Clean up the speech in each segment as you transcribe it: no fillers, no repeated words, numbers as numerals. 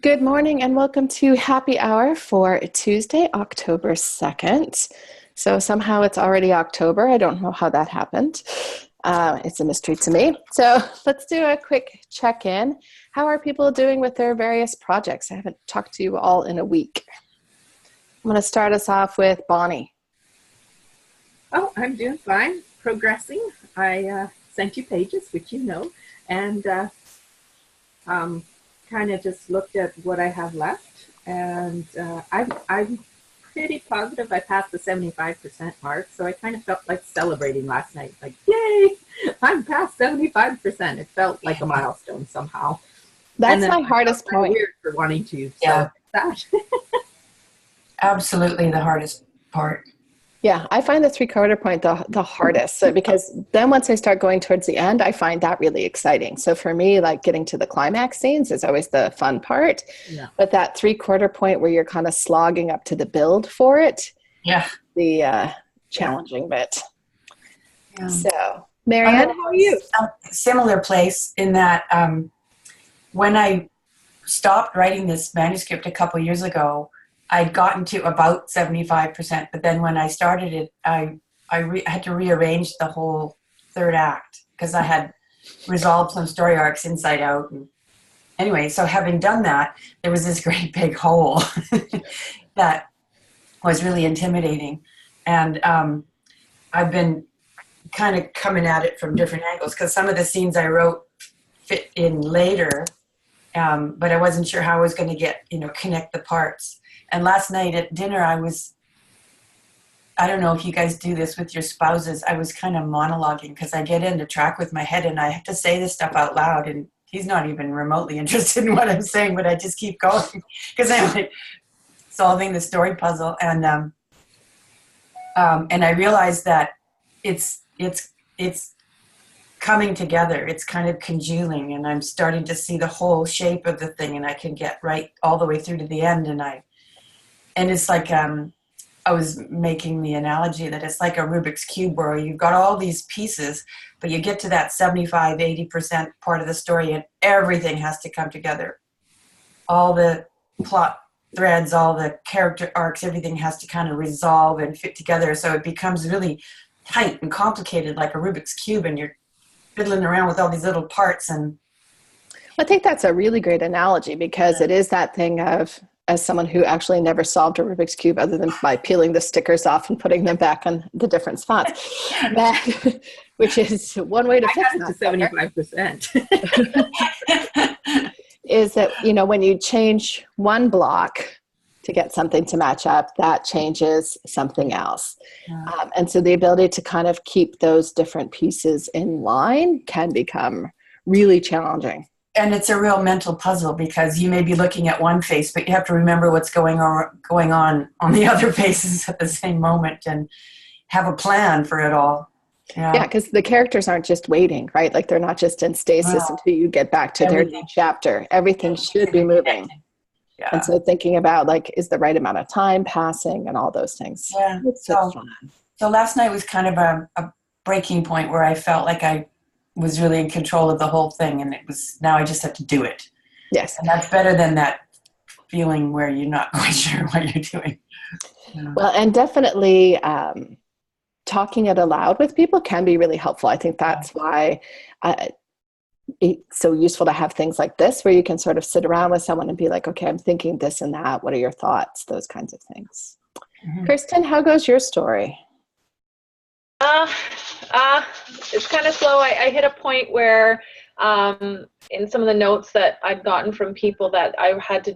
Good morning and welcome to Happy Hour for Tuesday, October 2nd. So somehow it's already October. I don't know how that happened. It's a mystery to me. So let's do a quick check-in. How are people doing with their various projects? I haven't talked to you all in a week. I'm going to start us off with Bonnie. Oh, I'm doing fine. Progressing. I sent you pages, which you know, and kind of just looked at what I have left, and I'm pretty positive I passed the 75% mark. So I kind of felt like celebrating last night, like yay, I'm past 75%. It felt like a milestone somehow. That's my hardest point. Weird for wanting to. Yeah, that. absolutely the hardest part. Yeah, I find the three-quarter point the hardest. So because then once I start going towards the end, I find that really exciting. So for me, like getting to the climax scenes is always the fun part. Yeah. But that three-quarter point where you're kind of slogging up to the build for it, Yeah. the challenging bit. Yeah. So, Marianne, how are you? Similar place in that when I stopped writing this manuscript a couple years ago, I'd gotten to about 75%, but then when I started it, I had to rearrange the whole third act because I had resolved some story arcs inside out. And anyway, so having done that, there was this great big hole that was really intimidating. And I've been kind of coming at it from different angles because some of the scenes I wrote fit in later, but I wasn't sure how I was going to connect the parts. And last night at dinner, I don't know if you guys do this with your spouses, I was kind of monologuing because I get into track with my head and I have to say this stuff out loud and he's not even remotely interested in what I'm saying, but I just keep going because I'm like solving the story puzzle. And I realized that it's coming together. It's kind of congealing and I'm starting to see the whole shape of the thing and I can get right all the way through to the end. And it's like I was making the analogy that it's like a Rubik's Cube where you've got all these pieces, but you get to that 75, 80% part of the story and everything has to come together. All the plot threads, all the character arcs, everything has to kind of resolve and fit together. So it becomes really tight and complicated like a Rubik's Cube and you're fiddling around with all these little parts. And I think that's a really great analogy because it is that thing of, as someone who actually never solved a Rubik's Cube other than by peeling the stickers off and putting them back on the different spots, which is one way to fix that. 75%. Is that, when you change one block to get something to match up, that changes something else. Yeah. And so the ability to kind of keep those different pieces in line can become really challenging. And it's a real mental puzzle because you may be looking at one face, but you have to remember what's going on the other faces at the same moment and have a plan for it all. Yeah, because the characters aren't just waiting, right? Like they're not just in stasis until you get back to their new chapter. Everything should be moving. Yeah. And so thinking about is the right amount of time passing and all those things. Yeah. It's so fun. So last night was kind of a breaking point where I felt like I was really in control of the whole thing and now I just have to do it. Yes. And that's better than that feeling where you're not quite sure what you're doing. Yeah. Well, and definitely talking it aloud with people can be really helpful. I think that's why it's so useful to have things like this where you can sort of sit around with someone and be like, okay, I'm thinking this and that. What are your thoughts? Those kinds of things. Mm-hmm. Kristen, how goes your story? It's kind of slow. I hit a point where in some of the notes that I'd gotten from people that I had to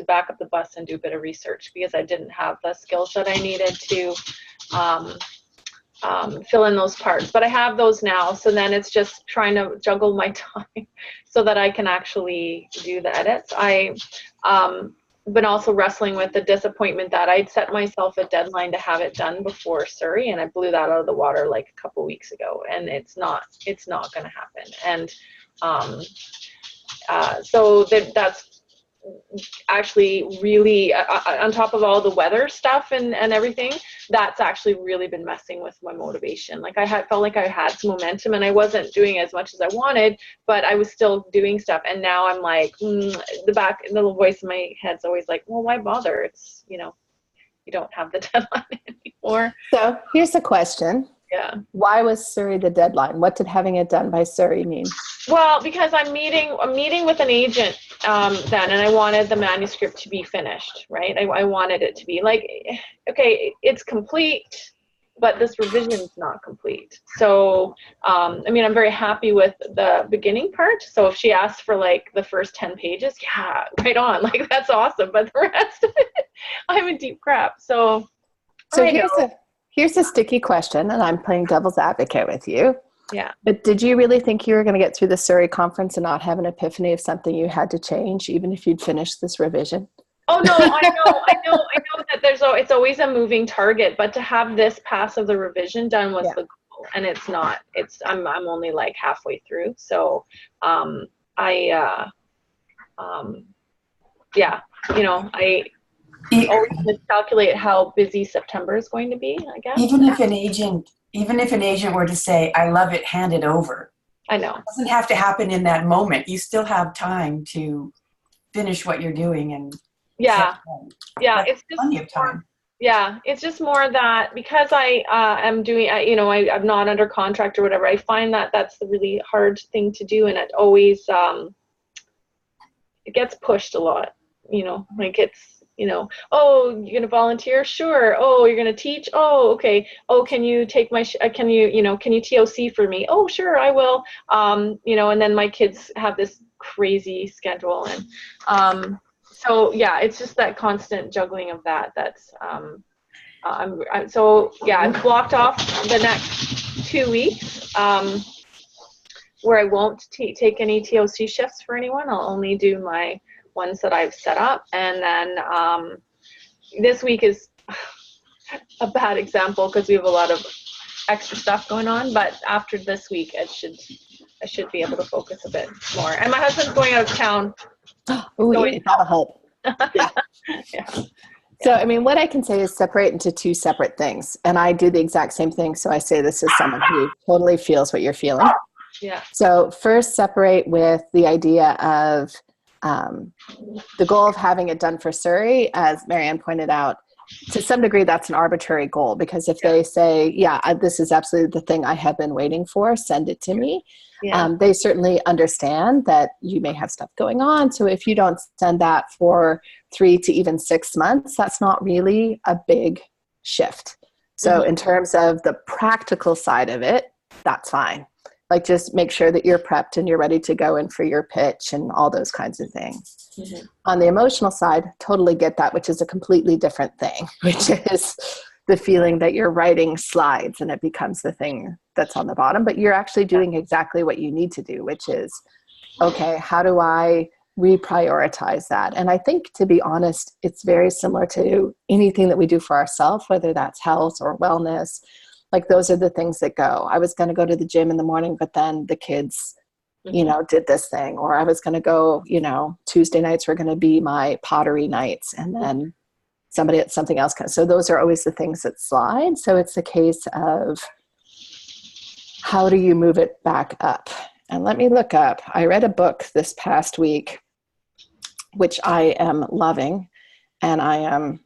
back up the bus and do a bit of research because I didn't have the skills that I needed to fill in those parts. But I have those now. So then it's just trying to juggle my time so that I can actually do the edits. Been also wrestling with the disappointment that I'd set myself a deadline to have it done before Surrey, and I blew that out of the water like a couple weeks ago, and it's not going to happen. And so that's actually really, on top of all the weather stuff and everything, that's actually really been messing with my motivation. Like felt like I had some momentum and I wasn't doing as much as I wanted, but I was still doing stuff. And now I'm like, the little voice in my head's always like, well, why bother? It's, you don't have the deadline anymore. So here's a question. Yeah. Why was Surrey the deadline? What did having it done by Surrey mean? Well, because I'm meeting with an agent then, and I wanted the manuscript to be finished, right? I wanted it to be like, okay, it's complete, but this revision is not complete. So, I'm very happy with the beginning part. So if she asked for like the first 10 pages, yeah, right on. Like, that's awesome. But the rest of it, I'm in deep crap. So here's a sticky question, and I'm playing devil's advocate with you. Yeah. But did you really think you were going to get through the Surrey conference and not have an epiphany of something you had to change, even if you'd finished this revision? Oh no, I know that it's always a moving target, but to have this pass of the revision done was the goal, and it's not. I'm only like halfway through, so I always miscalculate how busy September is going to be, I guess. Even if an agent were to say, I love it, hand it over. I know. It doesn't have to happen in that moment. You still have time to finish what you're doing and it's just plenty of time. Yeah, it's just more that because I am doing, I'm not under contract or whatever, I find that that's the really hard thing to do, and it always it gets pushed a lot, like it's, oh, you're going to volunteer? Sure. Oh, you're going to teach? Oh, okay. Oh, can you take can you TOC for me? Oh, sure, I will. And then my kids have this crazy schedule. And so, yeah, it's just that constant juggling of that. That's, I've blocked off the next 2 weeks where I won't take any TOC shifts for anyone. I'll only do my ones that I've set up, and then this week is a bad example because we have a lot of extra stuff going on, but after this week I should be able to focus a bit more. And my husband's going out of town. That'll help. Yeah. So, what I can say is separate into two separate things, and I do the exact same thing. So I say this as someone who totally feels what you're feeling. Yeah. So first, separate with the idea of the goal of having it done for Surrey, as Marianne pointed out. To some degree, that's an arbitrary goal, because if they say, this is absolutely the thing I have been waiting for, send it to me. Yeah. They certainly understand that you may have stuff going on. So if you don't send that for 3 to even 6 months, that's not really a big shift. So in terms of the practical side of it, that's fine. Like, just make sure that you're prepped and you're ready to go in for your pitch and all those kinds of things. Mm-hmm. On the emotional side, totally get that, which is a completely different thing, which is the feeling that you're writing slides and it becomes the thing that's on the bottom, but you're actually doing exactly what you need to do, which is, okay, how do I reprioritize that? And I think, to be honest, it's very similar to anything that we do for ourselves, whether that's health or wellness. Like, those are the things that go. I was going to go to the gym in the morning, but then the kids, did this thing. Or I was going to go, Tuesday nights were going to be my pottery nights. And then something else. So those are always the things that slide. So it's a case of, how do you move it back up? And let me look up. I read a book this past week, which I am loving. And I am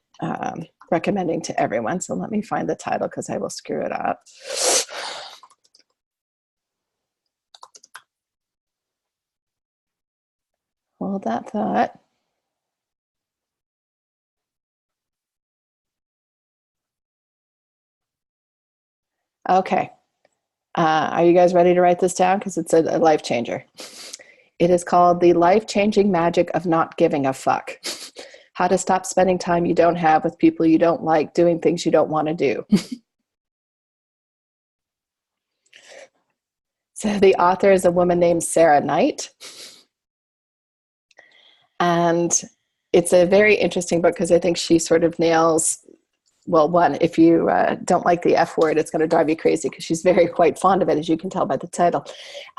recommending to everyone. So let me find the title, because I will screw it up. Hold that thought. Okay. Are you guys ready to write this down? Because it's a life changer. It is called The Life-Changing Magic of Not Giving a Fuck. How to stop spending time you don't have with people you don't like, doing things you don't want to do. So the author is a woman named Sarah Knight. And it's a very interesting book, because I think she sort of nails, well, one, if you don't like the F word, it's going to drive you crazy, because she's quite fond of it, as you can tell by the title.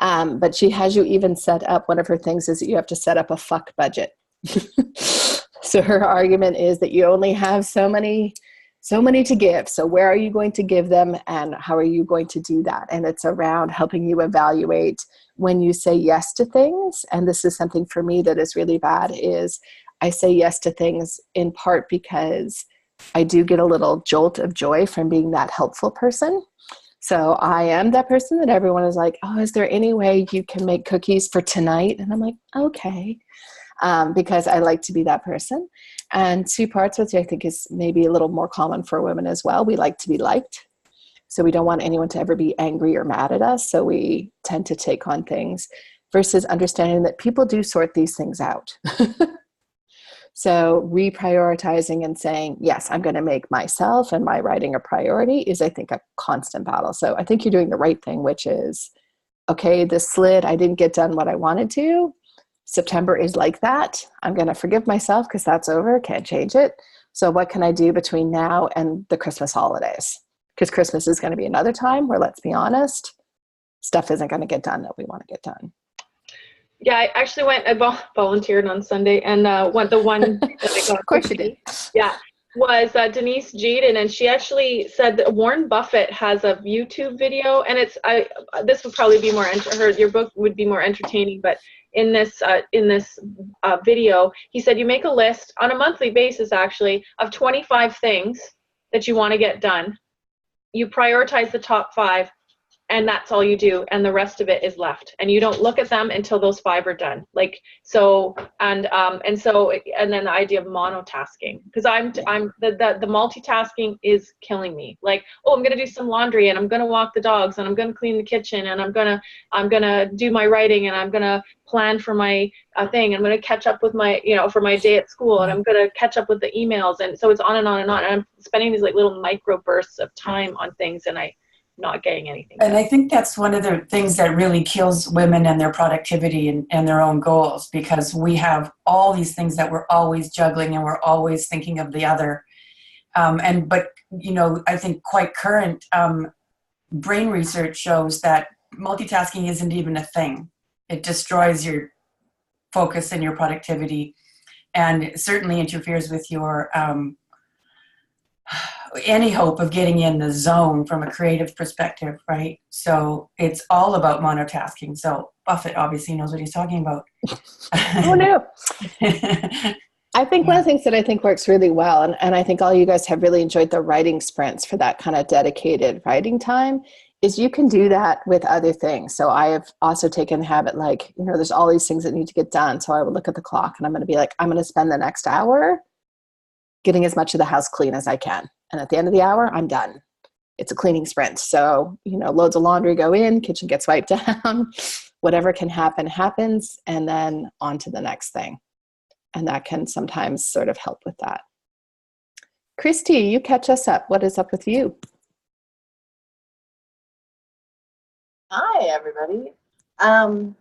But she has you even set up, one of her things is that you have to set up a fuck budget. So her argument is that you only have so many to give. So where are you going to give them, and how are you going to do that? And it's around helping you evaluate when you say yes to things. And this is something for me that is really bad, is I say yes to things in part because I do get a little jolt of joy from being that helpful person. So I am that person that everyone is like, oh, is there any way you can make cookies for tonight? And I'm like, okay. Because I like to be that person. And two parts, which I think is maybe a little more common for women as well. We like to be liked. So we don't want anyone to ever be angry or mad at us. So we tend to take on things versus understanding that people do sort these things out. So reprioritizing and saying, yes, I'm going to make myself and my writing a priority is, I think, a constant battle. So I think you're doing the right thing, which is, okay, this slid, I didn't get done what I wanted to. September is like that. I'm going to forgive myself because that's over. Can't change it. So what can I do between now and the Christmas holidays? Because Christmas is going to be another time where, let's be honest, stuff isn't going to get done that we want to get done. Yeah, I actually volunteered on Sunday, and the one that I got. Of course you did. Yeah, was Denise Jeeden, and she actually said that Warren Buffett has a YouTube video, and this would probably be more your book would be more entertaining, but in this video, he said you make a list on a monthly basis, actually, of 25 things that you want to get done. You prioritize the top 5. And that's all you do, and the rest of it is left, and you don't look at them until those 5 are done. Like so, and then the idea of monotasking, because the multitasking is killing me. Like, oh, I'm gonna do some laundry, and I'm gonna walk the dogs, and I'm gonna clean the kitchen, and I'm gonna do my writing, and I'm gonna plan for my thing. I'm gonna catch up with my for my day at school, and I'm gonna catch up with the emails, and so it's on and on and on. And I'm spending these like little micro bursts of time on things, and I'm not getting anything done. And I think that's one of the things that really kills women and their productivity and their own goals, because we have all these things that we're always juggling and we're always thinking of the other. But I think quite current brain research shows that multitasking isn't even a thing. It destroys your focus and your productivity, and it certainly interferes with your any hope of getting in the zone from a creative perspective, right? So it's all about monotasking. So Buffett obviously knows what he's talking about. Oh, no. I think one of the things that I think works really well, and I think all you guys have really enjoyed the writing sprints for that kind of dedicated writing time, is you can do that with other things. So I have also taken the habit, like, there's all these things that need to get done. So I would look at the clock and I'm going to be like, I'm going to spend the next hour getting as much of the house clean as I can. And at the end of the hour, I'm done. It's a cleaning sprint. So, loads of laundry go in, kitchen gets wiped down, whatever can happen, happens, and then on to the next thing. And that can sometimes sort of help with that. Christy, you catch us up. What is up with you? Hi, everybody. I'm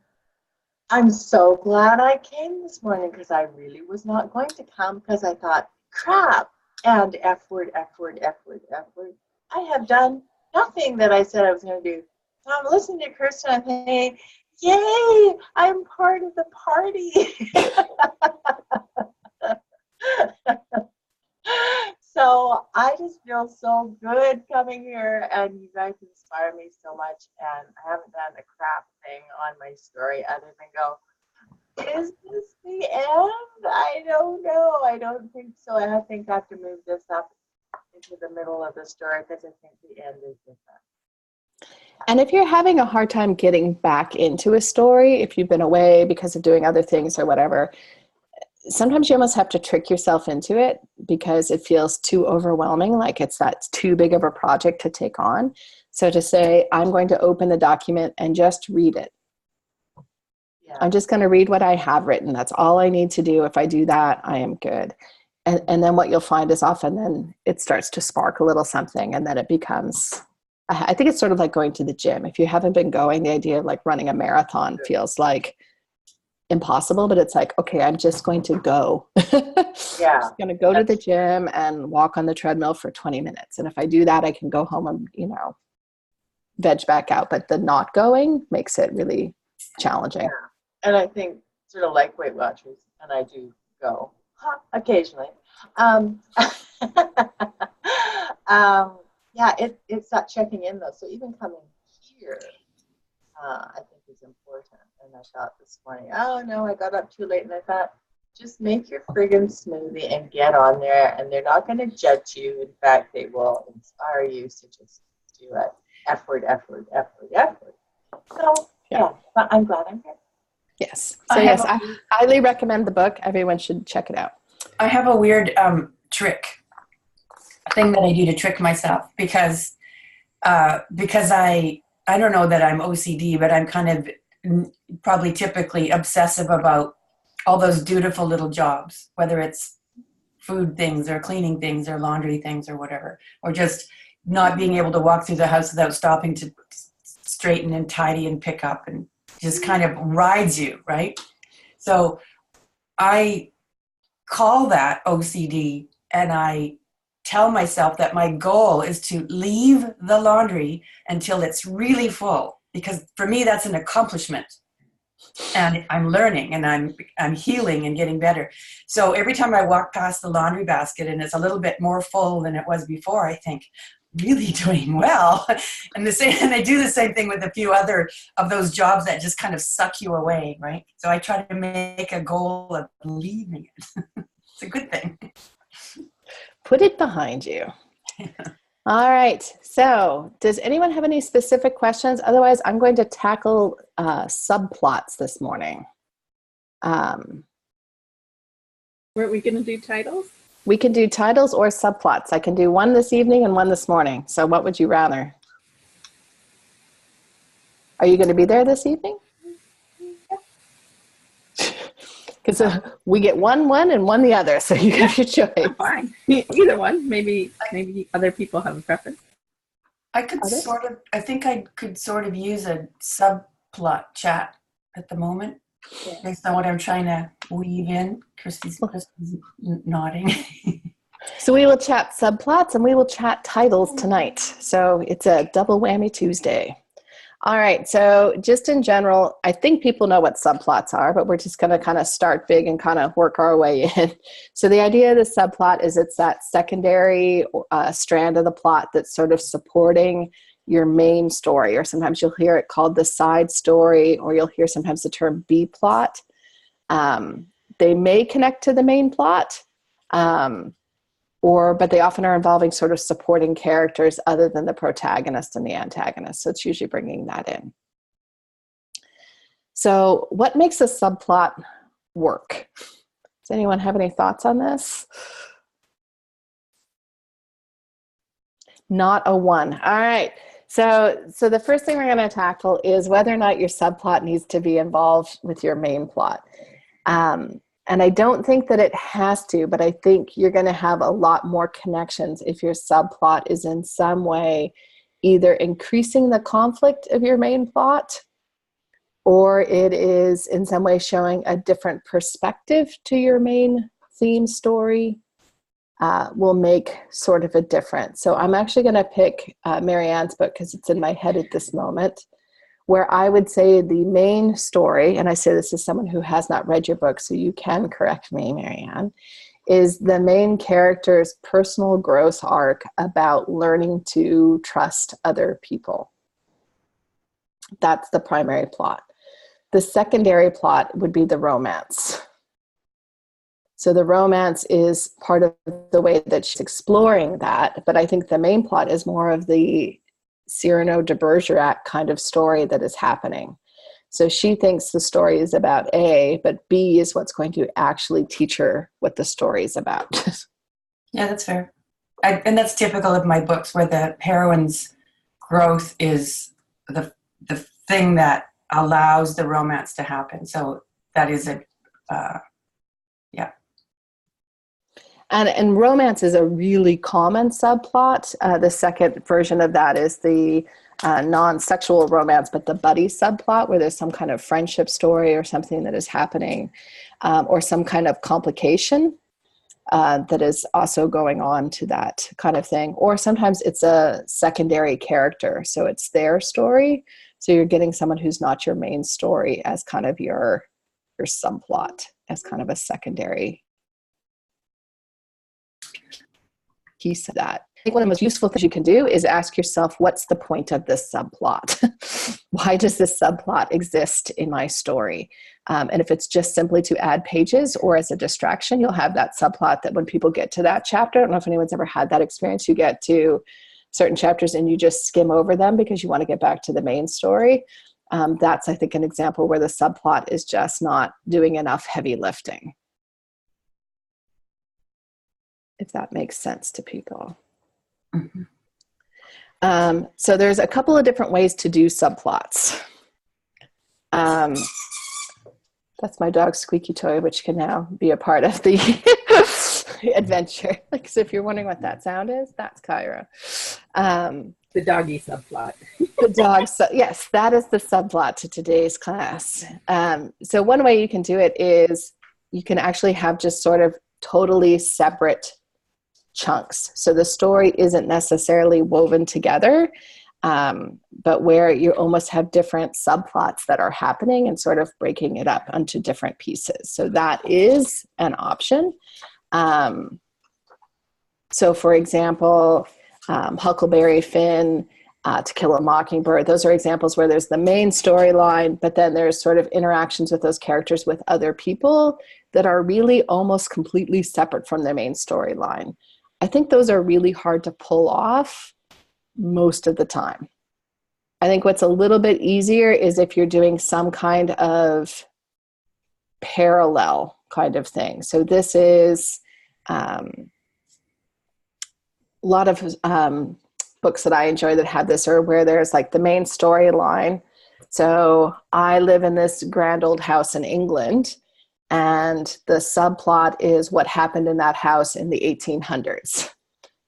so glad I came this morning, because I really was not going to come, because I thought, crap, and F word, F word, F word, F word. I have done nothing that I said I was going to do. So I'm listening to Kirsten and I'm thinking, yay, I'm part of the party. So I just feel so good coming here, and you guys inspire me so much, and I haven't done a crap thing on my story other than go, is this the end? I don't know. I don't think so. I think I have to move this up into the middle of the story, because I think the end is different. And if you're having a hard time getting back into a story, if you've been away because of doing other things or whatever, sometimes you almost have to trick yourself into it because it feels too overwhelming, like that's too big of a project to take on. So to say, I'm going to open the document and just read it. Yeah. I'm just going to read what I have written. That's all I need to do. If I do that, I am good. And then what you'll find is often then it starts to spark a little something, and then it becomes, I think it's sort of like going to the gym. If you haven't been going, the idea of like running a marathon feels like impossible, but it's like, okay, I'm just going to go. Yeah. I'm going to go to the gym and walk on the treadmill for 20 minutes. And if I do that, I can go home and, veg back out. But the not going makes it really challenging. Yeah. And I think sort of like Weight Watchers, and I do go. Occasionally. Yeah, it's that checking in though. So even coming here, I think is important. And I thought this morning, oh no, I got up too late, and I thought, just make your friggin' smoothie and get on there, and they're not going to judge you. In fact, they will inspire you to just do it. Effort. So yeah, but I'm glad I'm here. Yes. So yes, I highly recommend the book. Everyone should check it out. I have a weird thing that I do to trick myself because I don't know that I'm OCD, but I'm kind of probably typically obsessive about all those dutiful little jobs, whether it's food things or cleaning things or laundry things or whatever, or just not being able to walk through the house without stopping to straighten and tidy and pick up, and just kind of rides you, right? So I call that OCD, and I tell myself that my goal is to leave the laundry until it's really full, because for me that's an accomplishment, and I'm learning and I'm healing and getting better. So every time I walk past the laundry basket and it's a little bit more full than it was before, I think, really doing well. And I do the same thing with a few other of those jobs that just kind of suck you away, right? So I try to make a goal of leaving it. It's a good thing. Put it behind you. All right. So does anyone have any specific questions? Otherwise, I'm going to tackle subplots this morning. Weren't we going to do titles? We can do titles or subplots. I can do one this evening and one this morning. So what would you rather? Are you going to be there this evening? Because we get one and one the other. So you have your choice. Fine. Either one. Maybe other people have a preference. I could I think I could sort of use a subplot chat at the moment. Yeah. Based on what I'm trying to weave in. Christy's nodding. So we will chat subplots and we will chat titles tonight. So it's a double whammy Tuesday. All right. So just in general, I think people know what subplots are, but we're just going to kind of start big and kind of work our way in. So the idea of the subplot is it's that secondary strand of the plot that's sort of supporting your main story, or sometimes you'll hear it called the side story, or you'll hear sometimes the term B plot. They may connect to the main plot, but they often are involving sort of supporting characters other than the protagonist and the antagonist. So it's usually bringing that in. So what makes a subplot work? Does anyone have any thoughts on this? Not a one. All right. So the first thing we're going to tackle is whether or not your subplot needs to be involved with your main plot. And I don't think that it has to, but I think you're going to have a lot more connections if your subplot is in some way either increasing the conflict of your main plot, or it is in some way showing a different perspective to your main theme story. Will make sort of a difference. So I'm actually going to pick Marianne's book because it's in my head at this moment, where I would say the main story, and I say this as someone who has not read your book, so you can correct me, Marianne, is the main character's personal growth arc about learning to trust other people. That's the primary plot. The secondary plot would be the romance. So the romance is part of the way that she's exploring that, but I think the main plot is more of the Cyrano de Bergerac kind of story that is happening. So she thinks the story is about A, but B is what's going to actually teach her what the story is about. Yeah, that's fair. And that's typical of my books, where the heroine's growth is the thing that allows the romance to happen. So that is yeah. And romance is a really common subplot. The second version of that is the non-sexual romance, but the buddy subplot, where there's some kind of friendship story or something that is happening, or some kind of complication that is also going on to that kind of thing. Or sometimes it's a secondary character, so it's their story. So you're getting someone who's not your main story as kind of your subplot, as kind of a secondary piece of that. I think one of the most useful things you can do is ask yourself, what's the point of this subplot? Why does this subplot exist in my story? And if it's just simply to add pages or as a distraction, you'll have that subplot that when people get to that chapter, I don't know if anyone's ever had that experience, you get to certain chapters and you just skim over them because you want to get back to the main story. That's, I think, an example where the subplot is just not doing enough heavy lifting. If that makes sense to people. Mm-hmm. So there's a couple of different ways to do subplots. That's my dog's squeaky toy, which can now be a part of the adventure. Like, so if you're wondering what that sound is, that's Kyra. The doggy subplot. The dog, yes, that is the subplot to today's class. So one way you can do it is you can actually have just sort of totally separate chunks. So the story isn't necessarily woven together, but where you almost have different subplots that are happening and sort of breaking it up into different pieces. So that is an option. So for example, Huckleberry Finn, To Kill a Mockingbird, those are examples where there's the main storyline, but then there's sort of interactions with those characters with other people that are really almost completely separate from the main storyline. I think those are really hard to pull off most of the time. I think what's a little bit easier is if you're doing some kind of parallel kind of thing. So this is a lot of books that I enjoy that have this, or where there's like the main storyline. So I live in this grand old house in England, and the subplot is what happened in that house in the 1800s.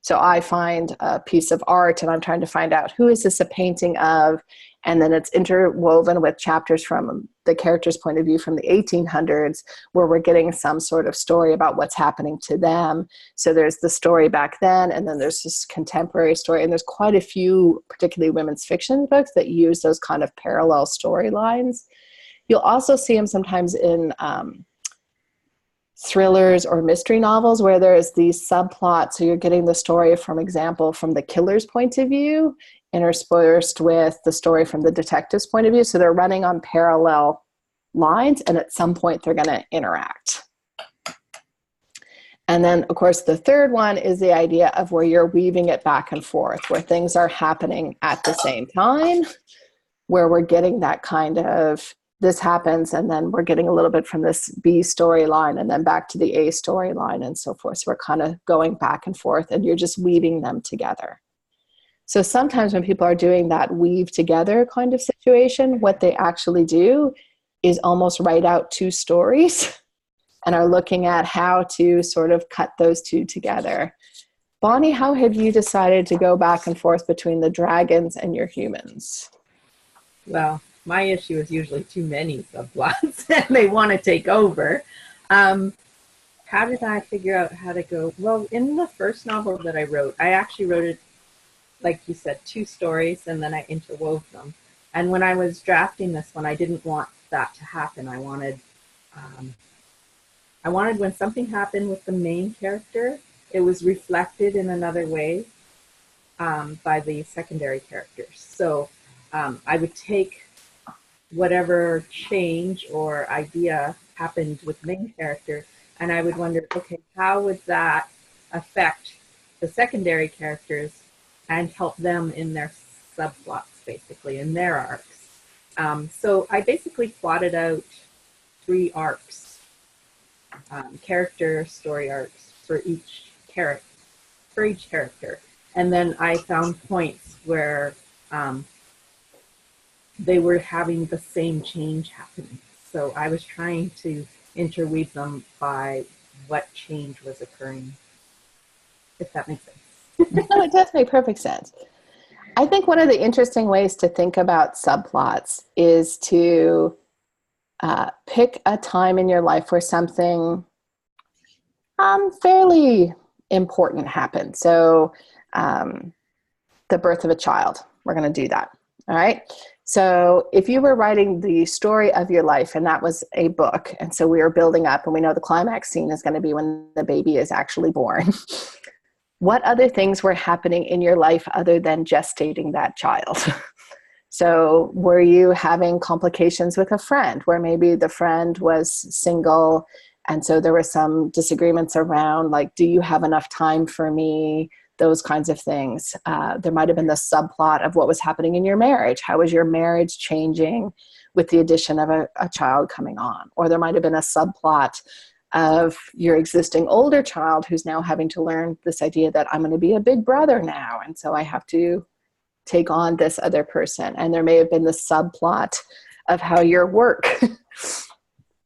So I find a piece of art and I'm trying to find out, who is this a painting of? And then it's interwoven with chapters from the character's point of view from the 1800s, where we're getting some sort of story about what's happening to them. So there's the story back then, and then there's this contemporary story. And there's quite a few, particularly women's fiction books, that use those kind of parallel storylines. You'll also see them sometimes in thrillers or mystery novels where there's these subplots. So you're getting the story, from example, from the killer's point of view, interspersed with the story from the detective's point of view. So they're running on parallel lines, and at some point they're going to interact. And then, of course, the third one is the idea of where you're weaving it back and forth, where things are happening at the same time, where we're getting that kind of, this happens, and then we're getting a little bit from this B storyline, and then back to the A storyline, and so forth. So we're kind of going back and forth, and you're just weaving them together. So sometimes when people are doing that weave together kind of situation, what they actually do is almost write out two stories and are looking at how to sort of cut those two together. Bonnie, how have you decided to go back and forth between the dragons and your humans? Well, my issue is usually too many subplots and they want to take over. How did I figure out how to go? Well, in the first novel that I wrote, I actually wrote it, like you said, two stories, and then I interwove them. And when I was drafting this one, I didn't want that to happen. I wanted when something happened with the main character, it was reflected in another way by the secondary characters. So I would take whatever change or idea happened with the main character, and I would wonder, okay, how would that affect the secondary characters and help them in their subplots, basically, in their arcs. So I basically plotted out 3 arcs, character story arcs for each character. And then I found points where they were having the same change happening. So I was trying to interweave them by what change was occurring, if that makes sense. No, it does make perfect sense. I think one of the interesting ways to think about subplots is to pick a time in your life where something fairly important happened. So the birth of a child, we're going to do that. All right. So if you were writing the story of your life and that was a book, and so we are building up and we know the climax scene is going to be when the baby is actually born, what other things were happening in your life other than gestating that child? So were you having complications with a friend where maybe the friend was single and so there were some disagreements around, like, do you have enough time for me? Those kinds of things. There might have been the subplot of what was happening in your marriage. How was your marriage changing with the addition of a child coming on? Or there might have been a subplot of your existing older child who's now having to learn this idea that I'm going to be a big brother now, and so I have to take on this other person. And there may have been the subplot of how your work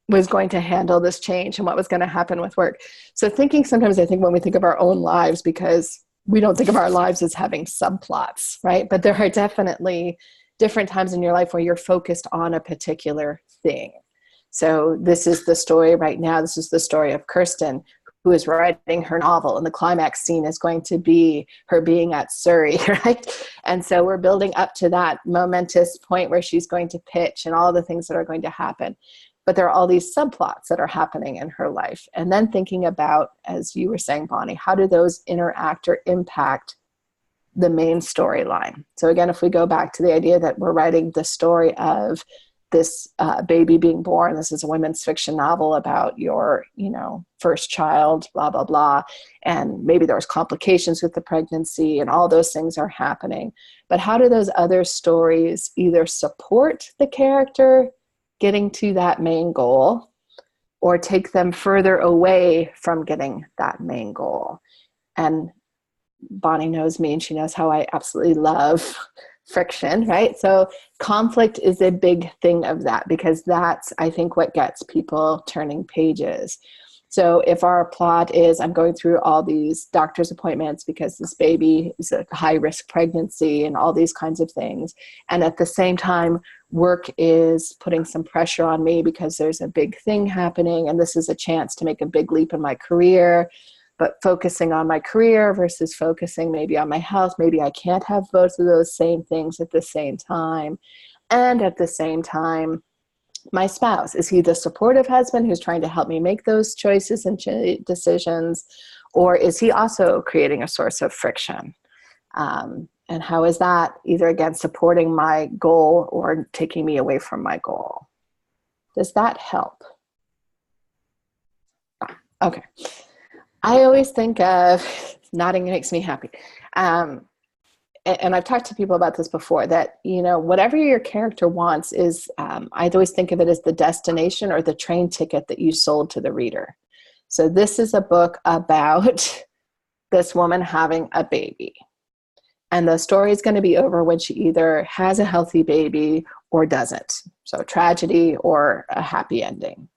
was going to handle this change and what was going to happen with work. So thinking sometimes, I think when we think of our own lives, because we don't think of our lives as having subplots, right? But there are definitely different times in your life where you're focused on a particular thing. So this is the story right now. This is the story of Kirsten, who is writing her novel, and the climax scene is going to be her being at Surrey, right? And so we're building up to that momentous point where she's going to pitch and all the things that are going to happen. But there are all these subplots that are happening in her life. And then thinking about, as you were saying, Bonnie, how do those interact or impact the main storyline? So again, if we go back to the idea that we're writing the story of this baby being born, this is a women's fiction novel about your, first child, blah, blah, blah. And maybe there's complications with the pregnancy and all those things are happening. But how do those other stories either support the character getting to that main goal or take them further away from getting that main goal? And Bonnie knows me and she knows how I absolutely love friction, right? So conflict is a big thing of that, because that's, I think, what gets people turning pages. So if our plot is, I'm going through all these doctor's appointments because this baby is a high-risk pregnancy and all these kinds of things, and at the same time, work is putting some pressure on me because there's a big thing happening and this is a chance to make a big leap in my career, but focusing on my career versus focusing maybe on my health, maybe I can't have both of those same things at the same time. And at the same time, my spouse, is he the supportive husband who's trying to help me make those choices and decisions, or is he also creating a source of friction? And how is that either, again, supporting my goal or taking me away from my goal? Does that help? Okay. I always think of, nodding makes me happy. And I've talked to people about this before, that, whatever your character wants is, I always think of it as the destination or the train ticket that you sold to the reader. So this is a book about this woman having a baby. And the story is going to be over when she either has a healthy baby or doesn't. So tragedy or a happy ending.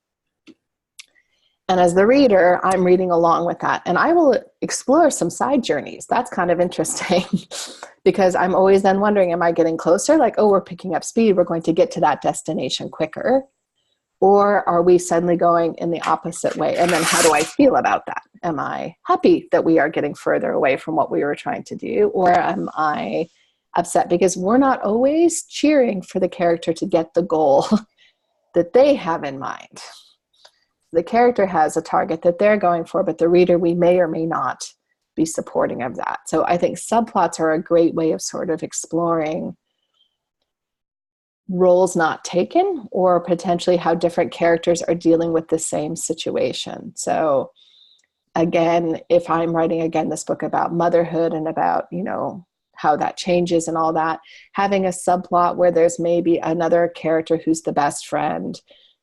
And as the reader, I'm reading along with that. And I will explore some side journeys. That's kind of interesting because I'm always then wondering, am I getting closer? Like, oh, we're picking up speed. We're going to get to that destination quicker. Or are we suddenly going in the opposite way? And then how do I feel about that? Am I happy that we are getting further away from what we were trying to do? Or am I upset? Because we're not always cheering for the character to get the goal that they have in mind. The character has a target that they're going for, but the reader, we may or may not be supporting of that. So I think subplots are a great way of sort of exploring roles not taken, or potentially how different characters are dealing with the same situation. So again, if I'm writing this book about motherhood and about, how that changes and all that, having a subplot where there's maybe another character who's the best friend,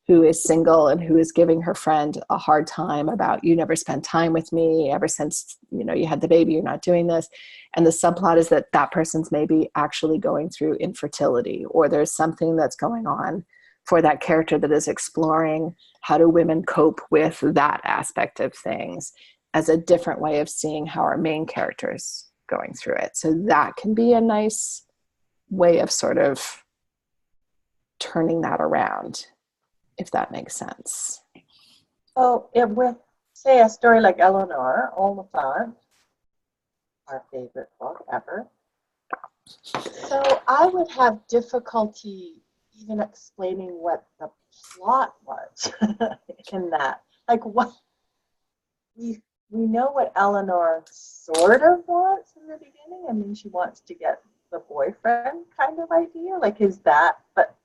who is single and who is giving her friend a hard time about, you never spend time with me ever since, you had the baby, you're not doing this. And the subplot is that that person's maybe actually going through infertility, or there's something that's going on for that character that is exploring how do women cope with that aspect of things as a different way of seeing how our main character's going through it. So that can be a nice way of sort of turning that around, if that makes sense. So with, say, a story like Eleanor Oliphant, our favorite book ever, so I would have difficulty even explaining what the plot was in that. Like, what we we know what Eleanor sort of wants in the beginning. I mean, she wants to get the boyfriend kind of idea. Like, is that, but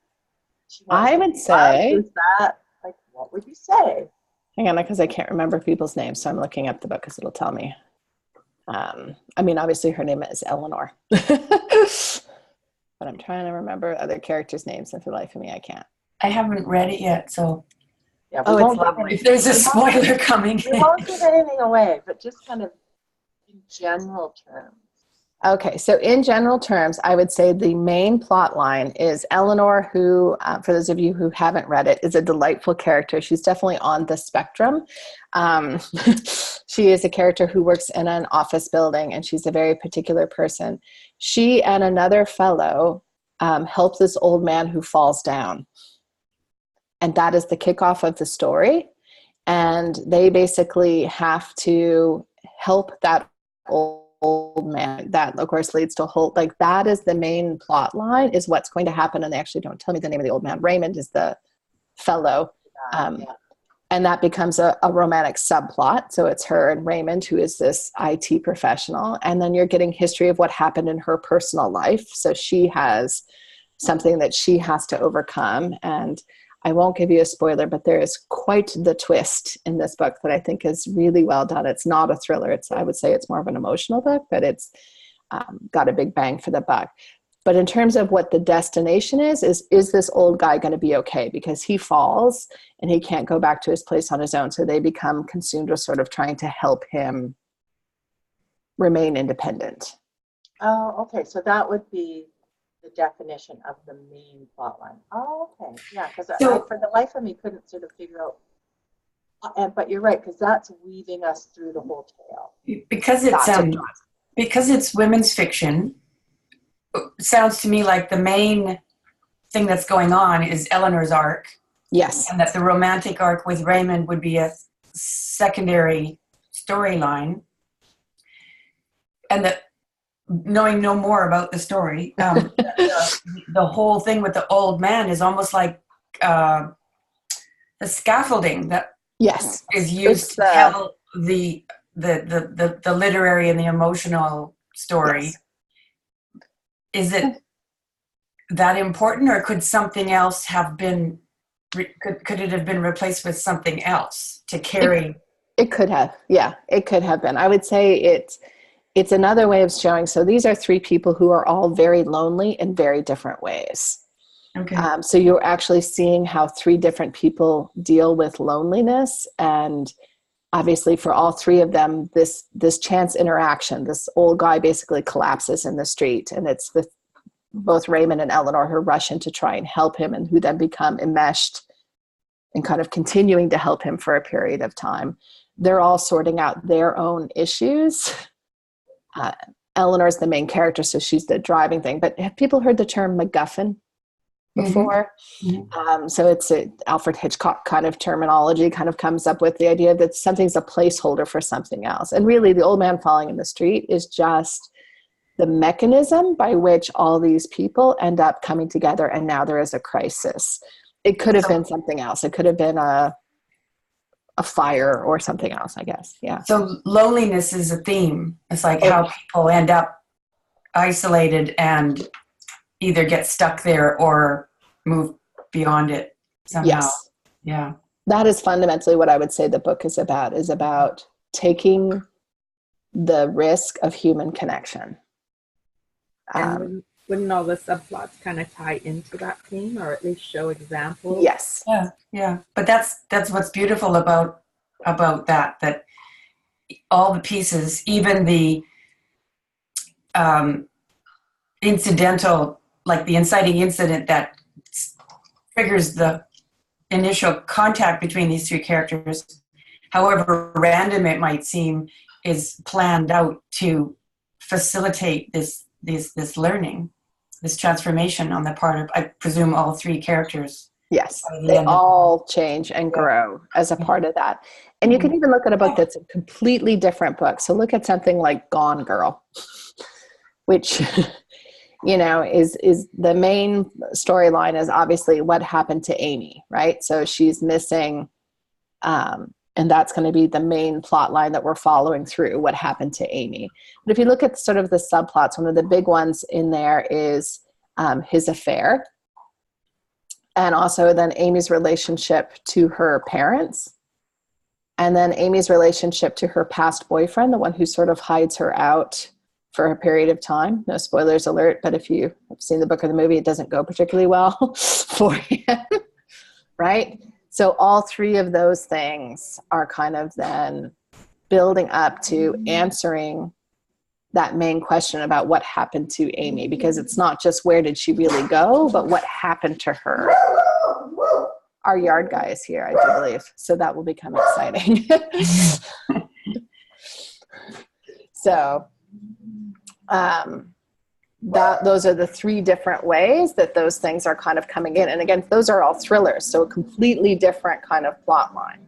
she wants I to would be loved. say, Is that, like, what would you say? hang on, because I can't remember people's names, so I'm looking up the book because it'll tell me. I mean, obviously her name is Eleanor, but I'm trying to remember other characters' names, and for the life of me, I can't. I haven't read it yet, so Yeah, Oh, it's won't give lovely. if there's a spoiler coming, we won't give anything away, but just kind of in general terms. Okay, so in general terms, I would say the main plot line is Eleanor, who, for those of you who haven't read it, is a delightful character. She's definitely on the spectrum. She is a character who works in an office building, and she's a very particular person. She and another fellow help this old man who falls down. And that is the kickoff of the story. And they basically have to help that old man. That, of course, leads to a whole, like, that is the main plot line, is what's going to happen. And they actually don't tell me the name of the old man. Raymond is the fellow. And that becomes a romantic subplot. So it's her and Raymond, who is this IT professional. And then you're getting history of what happened in her personal life. So she has something that she has to overcome. And I won't give you a spoiler, but there is quite the twist in this book that I think is really well done. It's not a thriller. I would say it's more of an emotional book, but it's got a big bang for the buck. But in terms of what the destination is this old guy going to be okay? Because he falls and he can't go back to his place on his own. So they become consumed with sort of trying to help him remain independent. Oh, okay. So that would be the definition of the main plot line. Oh, okay. Yeah, because I, for the life of me, couldn't sort of figure out. But you're right, because that's weaving us through the whole tale. Because it's women's fiction, it sounds to me like the main thing that's going on is Eleanor's arc. Yes. And that the romantic arc with Raymond would be a secondary storyline. And that knowing no more about the story, the whole thing with the old man is almost like the scaffolding that is used to tell the literary and the emotional story. Yes. Is it that important, or could something else have been? Could it have been replaced with something else to carry? It could have. Yeah, it could have been. I would say it's another way of showing. So these are three people who are all very lonely in very different ways. Okay. So you're actually seeing how three different people deal with loneliness. And obviously for all three of them, this chance interaction, this old guy basically collapses in the street. And it's both Raymond and Eleanor who rush in to try and help him, and who then become enmeshed and kind of continuing to help him for a period of time. They're all sorting out their own issues. Eleanor's the main character, so she's the driving thing. But have people heard the term MacGuffin before? Mm-hmm. So it's Alfred Hitchcock kind of terminology, kind of comes up with the idea that something's a placeholder for something else. And really, the old man falling in the street is just the mechanism by which all these people end up coming together, and now there is a crisis. It could have been something else. It could have been a fire or something else, I guess. Yeah. So loneliness is a theme. It's like how people end up isolated and either get stuck there or move beyond it somehow. Yes. Yeah. That is fundamentally what I would say the book is about taking the risk of human connection. And wouldn't all the subplots kind of tie into that theme, or at least show examples? Yes. Yeah. But that's what's beautiful about that all the pieces, even the incidental, like the inciting incident that triggers the initial contact between these three characters, however random it might seem, is planned out to facilitate this learning, this transformation on the part of, I presume, all three characters. Yes, they all change and grow as a part of that. And you can even look at a book that's a completely different book. So look at something like Gone Girl, which, is the main storyline is obviously what happened to Amy, right? So she's missing And that's going to be the main plot line that we're following through, what happened to Amy. But if you look at sort of the subplots, one of the big ones in there is his affair. And also then Amy's relationship to her parents. And then Amy's relationship to her past boyfriend, the one who sort of hides her out for a period of time. No spoilers alert, but if you have seen the book or the movie, it doesn't go particularly well for him, right? So all three of those things are kind of then building up to answering that main question about what happened to Amy, because it's not just where did she really go, but what happened to her. Our yard guy is here, I do believe, so that will become exciting. So those are the three different ways that those things are kind of coming in. And again, those are all thrillers, so a completely different kind of plot line.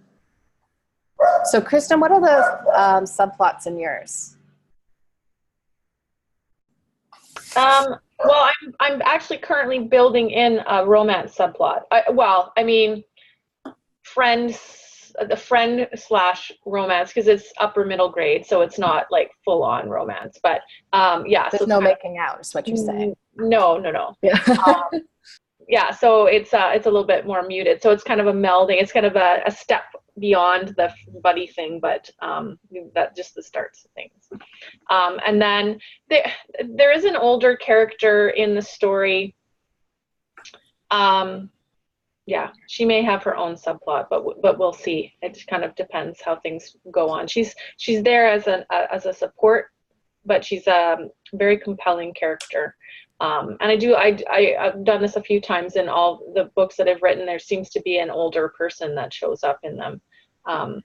So Kristen, what are the subplots in yours? Well, I'm actually currently building in a romance subplot. The friend / romance, because it's upper middle grade, so it's not like full on romance. But yeah, there's no making out, is what you're saying. No. Yeah. Yeah, so it's a little bit more muted. So it's kind of a melding. It's kind of a step beyond the buddy thing, but that just the starts of things. And then there is an older character in the story. Yeah, she may have her own subplot, but we'll see. It just kind of depends how things go on. She's there as a support, but she's a very compelling character. And I've done this a few times in all the books that I've written. There seems to be an older person that shows up in them, so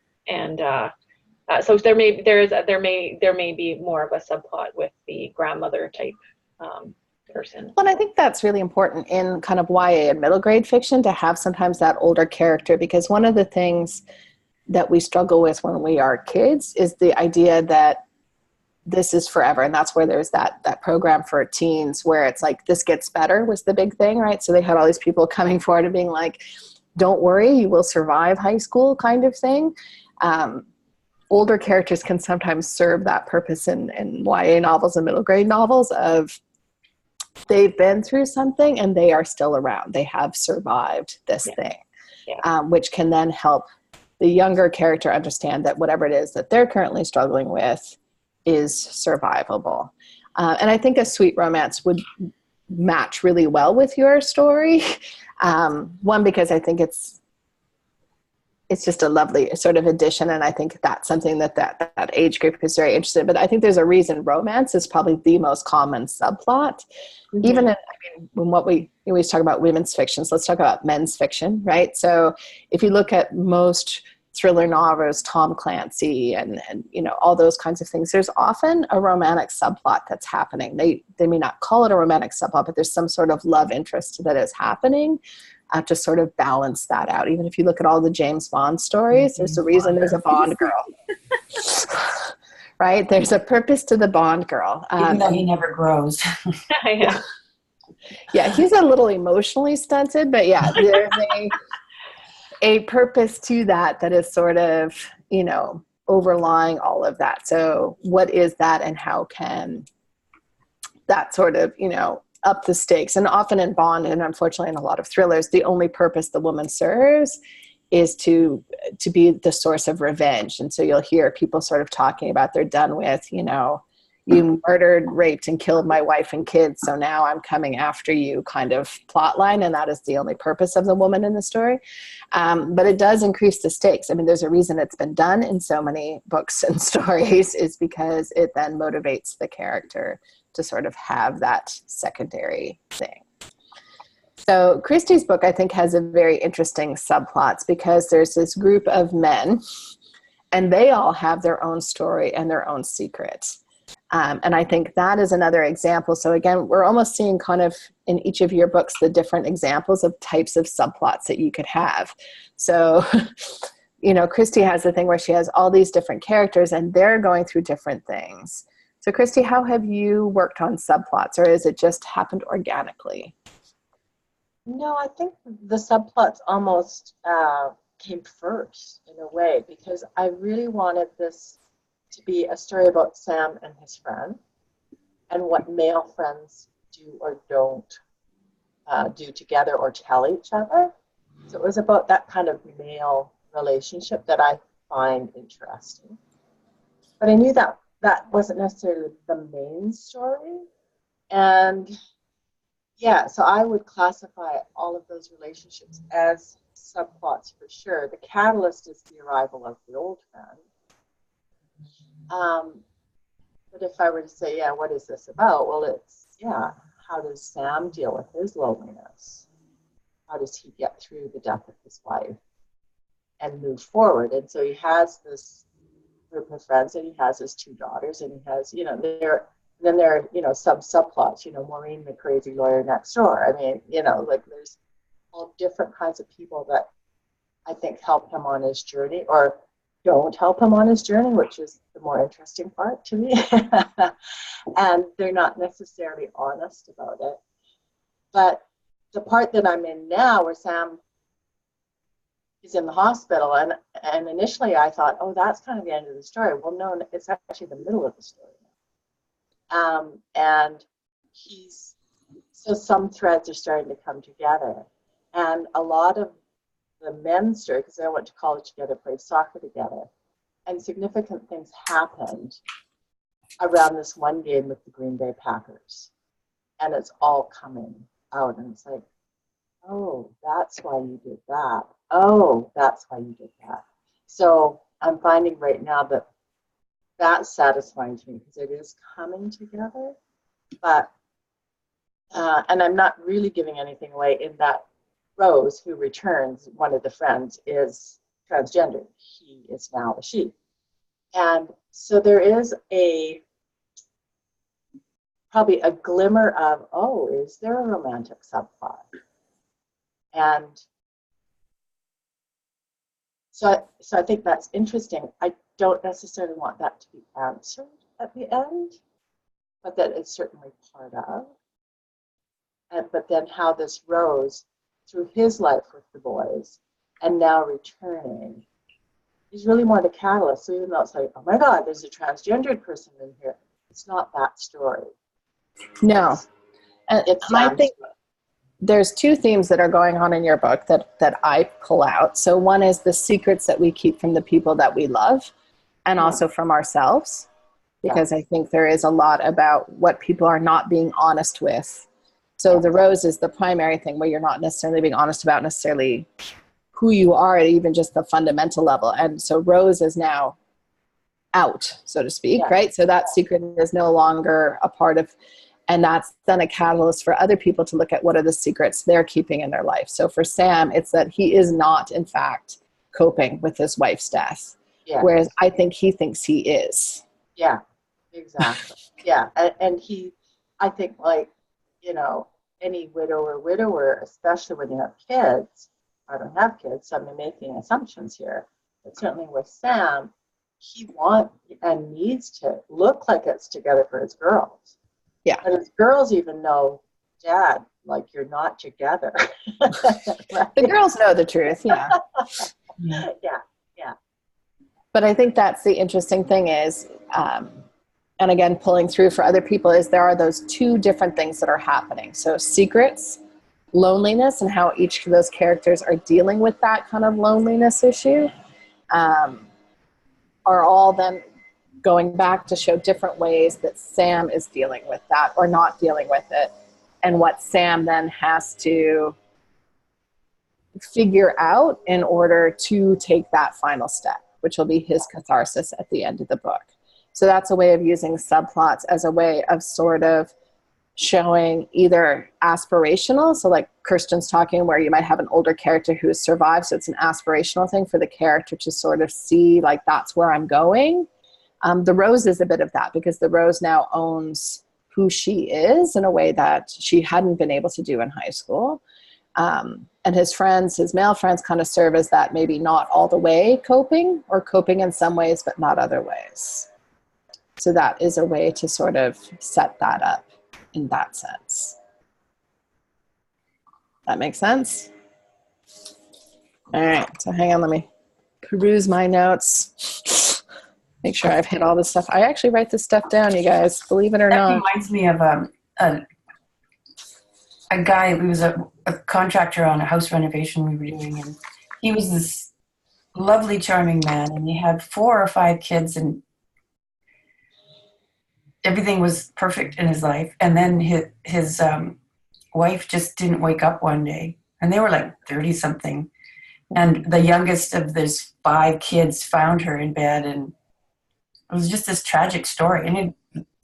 there may be more of a subplot with the grandmother type person. Well, and I think that's really important in kind of YA and middle grade fiction to have sometimes that older character, because one of the things that we struggle with when we are kids is the idea that this is forever. And that's where there's that program for teens where it's like, this gets better was the big thing, right? So they had all these people coming forward and being like, don't worry, you will survive high school kind of thing. Older characters can sometimes serve that purpose in YA novels and middle grade novels of they've been through something and they are still around. They have survived this thing, which can then help the younger character understand that whatever it is that they're currently struggling with is survivable. And I think a sweet romance would match really well with your story. One, because I think it's just a lovely sort of addition, and I think that's something that age group is very interested in. But I think there's a reason romance is probably the most common subplot. Mm-hmm. Even when we always talk about women's fiction, so let's talk about men's fiction, right? So if you look at most thriller novels, Tom Clancy and all those kinds of things, there's often a romantic subplot that's happening. They may not call it a romantic subplot, but there's some sort of love interest that is happening to sort of balance that out. Even if you look at all the James Bond stories, there's a reason there's a Bond girl. Right? There's a purpose to the Bond girl. Even though he never grows. Yeah, he's a little emotionally stunted, but yeah, there's a purpose to that is sort of, overlying all of that. So what is that, and how can that sort of, up the stakes? And often in Bond, and unfortunately in a lot of thrillers, the only purpose the woman serves is to be the source of revenge. And so you'll hear people sort of talking about they're done with, you murdered, raped, and killed my wife and kids, so now I'm coming after you kind of plot line, and that is the only purpose of the woman in the story. But it does increase the stakes. I mean, there's a reason it's been done in so many books and stories, is because it then motivates the character to sort of have that secondary thing. So Christie's book, I think, has a very interesting subplots, because there's this group of men and they all have their own story and their own secrets. And I think that is another example. So again, we're almost seeing kind of in each of your books the different examples of types of subplots that you could have. So, Christie has the thing where she has all these different characters and they're going through different things. So Christie, how have you worked on subplots, or has it just happened organically? No, I think the subplots almost came first in a way, because I really wanted this to be a story about Sam and his friend and what male friends do or don't do together or tell each other. So it was about that kind of male relationship that I find interesting. But I knew that that wasn't necessarily the main story. And yeah, so I would classify all of those relationships as subplots for sure. The catalyst is the arrival of the old friend. But if I were to say, yeah, what is this about? Well, it's, yeah, how does Sam deal with his loneliness? How does he get through the death of his wife and move forward? And so he has this group of friends, and he has his two daughters, and he has, you know, then there are, you know, subplots, you know, Maureen, the crazy lawyer next door. I mean, you know, like there's all different kinds of people that I think help him on his journey or don't help him on his journey, which is the more interesting part to me. And they're not necessarily honest about it. But the part that I'm in now, where Sam is in the hospital, and initially I thought, oh, that's kind of the end of the story. Well, no, it's actually the middle of the story now. And so some threads are starting to come together. And a lot of the men's story, because they went to college together, played soccer together, and significant things happened around this one game with the Green Bay Packers. And it's all coming out, and it's like, oh, that's why you did that. Oh, that's why you did that. So I'm finding right now that that's satisfying to me, because it is coming together. But, and I'm not really giving anything away in that Rose, who returns, one of the friends, is transgender. He is now a she. And so there is probably a glimmer of, oh, is there a romantic subplot? And so I think that's interesting. I don't necessarily want that to be answered at the end, but that it's certainly part of. But then how this Rose, through his life with the boys, and now returning, is really more the catalyst. So even though it's like, oh my God, there's a transgendered person in here, it's not that story. No. And I think there's two themes that are going on in your book that I pull out. So one is the secrets that we keep from the people that we love, and also from ourselves, because I think there is a lot about what people are not being honest with. So the Rose is the primary thing, where you're not necessarily being honest about necessarily who you are at even just the fundamental level. And so Rose is now out, so to speak, right? So that secret is no longer a part of, and that's then a catalyst for other people to look at what are the secrets they're keeping in their life. So for Sam, it's that he is not, in fact, coping with his wife's death, whereas I think he thinks he is. Yeah, exactly. And he, I think, like, you know, any widower, especially when you have kids. I don't have kids, so I'm making assumptions here. But certainly with Sam, he wants and needs to look like it's together for his girls. Yeah. And his girls even know, Dad, like, you're not together. Right? The girls know the truth, yeah. Yeah. But I think that's the interesting thing is, and again, pulling through for other people, is there are those two different things that are happening. So secrets, loneliness, and how each of those characters are dealing with that kind of loneliness issue, are all then going back to show different ways that Sam is dealing with that or not dealing with it, and what Sam then has to figure out in order to take that final step, which will be his catharsis at the end of the book. So that's a way of using subplots as a way of sort of showing either aspirational, so like Kirsten's talking, where you might have an older character who has survived, so it's an aspirational thing for the character to sort of see, like, that's where I'm going. The Rose is a bit of that, because the Rose now owns who she is in a way that she hadn't been able to do in high school. And his friends, his male friends, kind of serve as that maybe not all the way coping, or coping in some ways but not other ways. So that is a way to sort of set that up in that sense. That makes sense? All right, so hang on, let me peruse my notes. Make sure I've hit all this stuff. I actually write this stuff down, you guys, believe it or That not. reminds me of a guy who was a contractor on a house renovation we were doing, and he was this lovely, charming man, and he had 4 or 5 kids, and everything was perfect in his life. And then his wife just didn't wake up one day, and they were like 30 something, and the youngest of those 5 kids found her in bed, and it was just this tragic story, and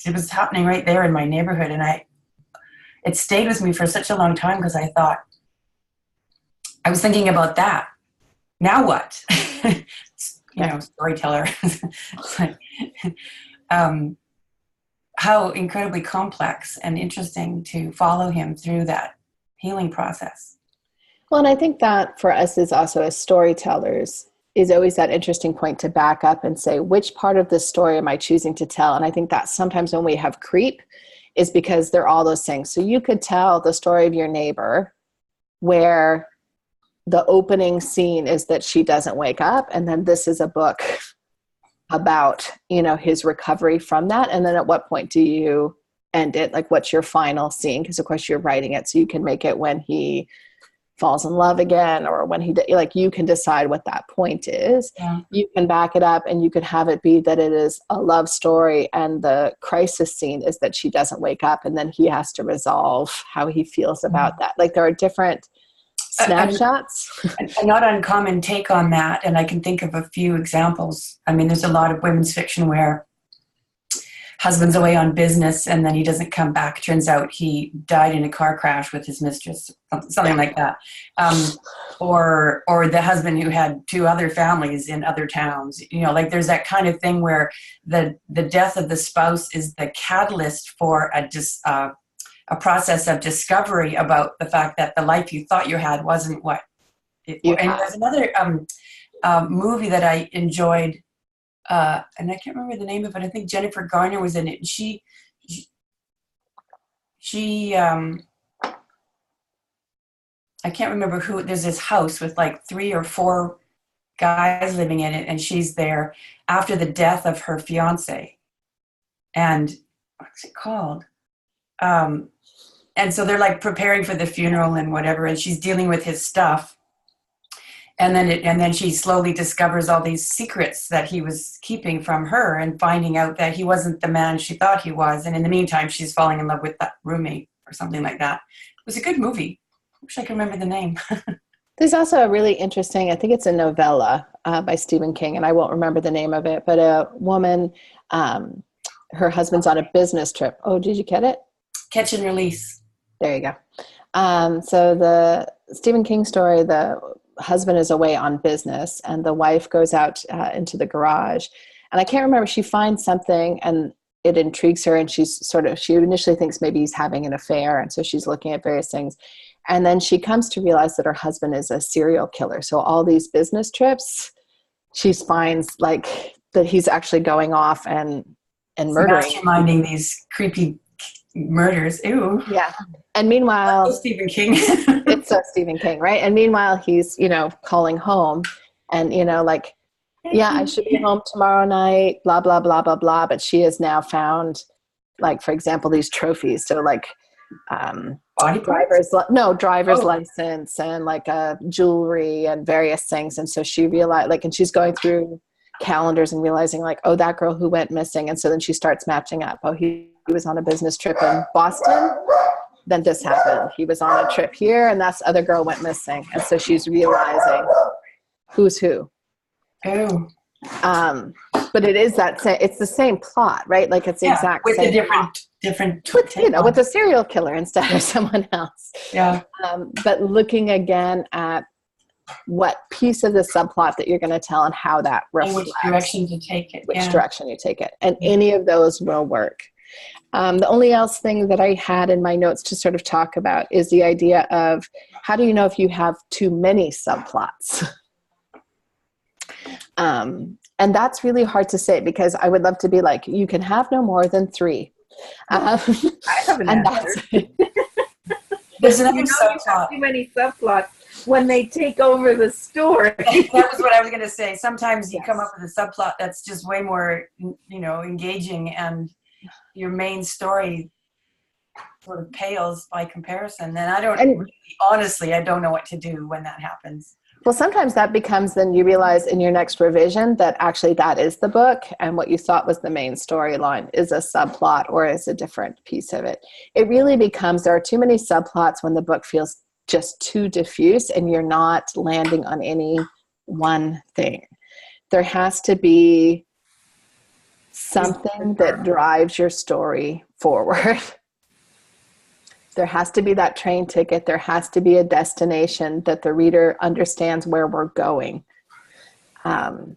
it was happening right there in my neighborhood, and it stayed with me for such a long time because I thought, I was thinking about that. Now what? Storyteller. How incredibly complex and interesting to follow him through that healing process. Well, and I think that for us is also as storytellers is always that interesting point to back up and say, which part of this story am I choosing to tell? And I think that sometimes when we have creep is because they're all those things. So you could tell the story of your neighbor where the opening scene is that she doesn't wake up. And then this is a book about, his recovery from that. And then at what point do you end it? Like, what's your final scene? Because of course you're writing it so you can make it when he falls in love again, or when you can decide what that point is. Yeah. You can back it up and you can have it be that it is a love story and the crisis scene is that she doesn't wake up and then he has to resolve how he feels about that. Like, there are different snapshots. A not uncommon take on that, and I can think of a few examples. I mean, there's a lot of women's fiction where husband's away on business and then he doesn't come back. Turns out he died in a car crash with his mistress, something like that. Or the husband who had 2 other families in other towns. Like, there's that kind of thing where the death of the spouse is the catalyst for a process of discovery about the fact that the life you thought you had wasn't what it was. And there's another movie that I enjoyed, and I can't remember the name of it. I think Jennifer Garner was in it. And she I can't remember who. There's this house with like 3 or 4 guys living in it, and she's there after the death of her fiance. And what's it called? And so they're like preparing for the funeral and whatever, and she's dealing with his stuff. And then she slowly discovers all these secrets that he was keeping from her, and finding out that he wasn't the man she thought he was. And in the meantime, she's falling in love with that roommate or something like that. It was a good movie. I wish I could remember the name. There's also a really interesting, I think it's a novella by Stephen King, and I won't remember the name of it, but a woman, her husband's on a business trip. Oh, did you get it? Catch and Release. There you go. So the Stephen King story, the husband is away on business and the wife goes out into the garage. And I can't remember, she finds something and it intrigues her, and she initially thinks maybe he's having an affair. And so she's looking at various things. And then she comes to realize that her husband is a serial killer. So all these business trips, she finds like that he's actually going off and murdering. Masterminding these creepy murders. Ew. Yeah. And meanwhile, Stephen King. It's so Stephen King, right? And meanwhile, he's, calling home and, like, yeah, I should be home tomorrow night, blah, blah, blah, blah, blah. But she has now found, like, for example, these trophies. So like, driver's license and like jewelry and various things. And so she realized, like, and she's going through calendars and realizing like, oh, that girl who went missing. And so then she starts matching up. Oh, he was on a business trip in Boston. Then this happened. He was on a trip here and that's other girl went missing. And so she's realizing who's who. Oh. But it is it's the same plot, right? Like it's the exact with same a different with a serial killer instead of someone else. Yeah. But looking again at what piece of the subplot that you're going to tell and how that reflects. And which direction to take it. Which direction you take it. And any of those will work. The only else thing that I had in my notes to sort of talk about is the idea of how do you know if you have too many subplots? And that's really hard to say because I would love to be like, you can have no more than 3. I have an answer. There's another you subplot. have too many subplots when they take over the story. That was what I was going to say. Sometimes you Yes. come up with a subplot that's just way more, engaging, and your main story sort of pales by comparison. Then honestly, I don't know what to do when that happens. Well, sometimes that becomes, then you realize in your next revision that actually that is the book, and what you thought was the main storyline is a subplot or is a different piece of it. It really becomes, there are too many subplots when the book feels just too diffuse and you're not landing on any one thing. There has to be something that drives your story forward. There has to be that train ticket. There has to be a destination that the reader understands where we're going. And